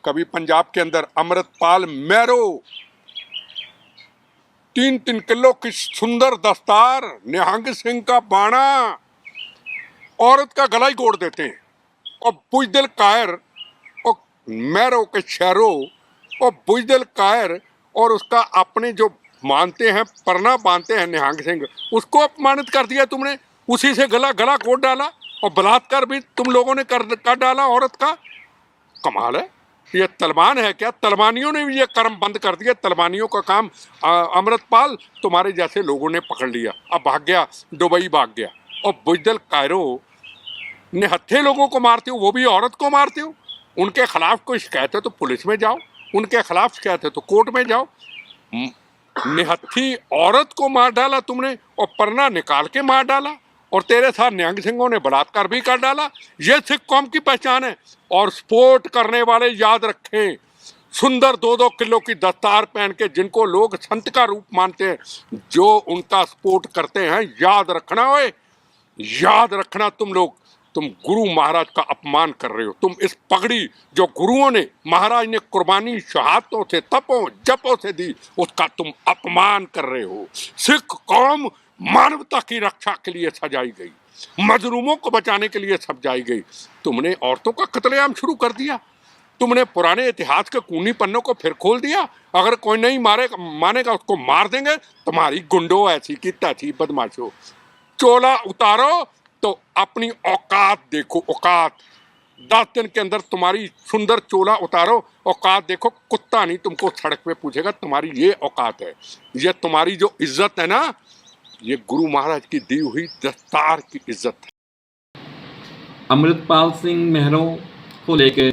कभी पंजाब के अंदर अमृतपाल मैरो 3-3 किलो की सुंदर दस्तार, निहंग सिंह का बाणा, औरत का गला ही गोड़ देते हैं। और बुजदिल कायर और मैरो के शहरों और बुजदिल कायर और उसका अपने जो मानते हैं परना बांधते हैं निहंग सिंह, उसको अपमानित कर दिया तुमने, उसी से गला कोट डाला और बलात्कार भी तुम लोगों ने कर डाला औरत का। कमाल है। ये तलवान है क्या? तलवानियों ने भी ये कर्म बंद कर दिया। तलवानियों का काम अमृतपाल तुम्हारे जैसे लोगों ने पकड़ लिया, अब भाग गया, दुबई भाग गया। और बुजदिल कायरो निहत्थे लोगों को मारते हो, वो भी औरत को मारते हो। उनके खिलाफ कोई शिकायत है तो पुलिस में जाओ, उनके खिलाफ शिकायत है तो कोर्ट में जाओ। निहत्थी औरत को मार डाला तुमने और परना निकाल के मार डाला, और तेरे साथ निहंग सिंहों ने बलात्कार भी कर डाला। ये सिख कौम की पहचान है। और स्पोर्ट करने वाले याद रखें, सुंदर 2-2 किलो की दस्तार पहन के जिनको लोग संत का रूप मानते हैं, जो उनका सपोर्ट करते हैं, याद रखना। ओए याद रखना, तुम गुरु महाराज का अपमान कर रहे हो। तुम इस पगड़ी जो गुरुओं ने, महाराज ने कुर्बानी शहादतों से, तपों जपों से दी, उसका तुम अपमान कर रहे हो। सिख कौम मानवता की रक्षा के लिए सजाई गई, मजलूमों को बचाने के लिए सजाई गई। तुमने औरतों का कत्लेआम शुरू कर दिया। तुमने पुराने इतिहास के कूनी पन्नों को फिर खोल दिया। अगर कोई नहीं मानेगा उसको मार देंगे। तुम्हारी गुंडो ऐसी की तैसी बदमाशो। चोला उतारो तो अपनी औकात देखो, औकात। 10 दिन के अंदर तुम्हारी सुंदर चोला उतारो, औकात देखो। कुत्ता नहीं तुमको सड़क पे पूछेगा, तुम्हारी ये औकात है। ये तुम्हारी जो इज्जत है ना, ये गुरु महाराज की दी हुई दस्तार की इज्जत है। अमृतपाल सिंह मैरो को लेकर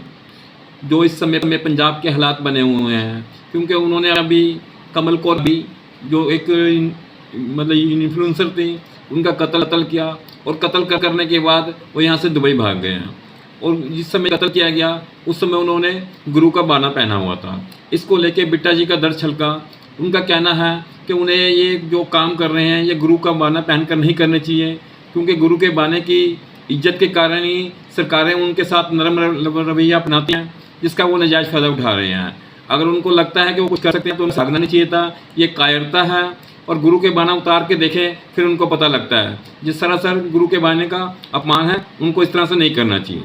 जो इस समय में पंजाब के हालात बने हुए हैं, क्योंकि उन्होंने अभी कमल कौर भी जो एक मतलब इन्फ्लुएंसर थे, उनका कत्ल किया, और कत्ल करने के बाद वो यहाँ से दुबई भाग गए हैं। और जिस समय कत्ल किया गया उस समय उन्होंने गुरु का बाना पहना हुआ था। इसको लेके बिट्टा जी का दर्द छलका। उनका कहना है कि उन्हें ये जो काम कर रहे हैं ये गुरु का बाना पहनकर नहीं करने चाहिए, क्योंकि गुरु के बाने की इज्जत के कारण ही सरकारें उनके साथ नरम रवैया अपनाती हैं, जिसका वो नाजायज़ फ़ायदा उठा रहे हैं। अगर उनको लगता है कि वो कुछ कर सकते हैं तो उन्हें भागना नहीं चाहिए था। ये कायरता है। और गुरु के बाना उतार के देखें, फिर उनको पता लगता है। जिस तरह से गुरु के बाने का अपमान है, उनको इस तरह से नहीं करना चाहिए।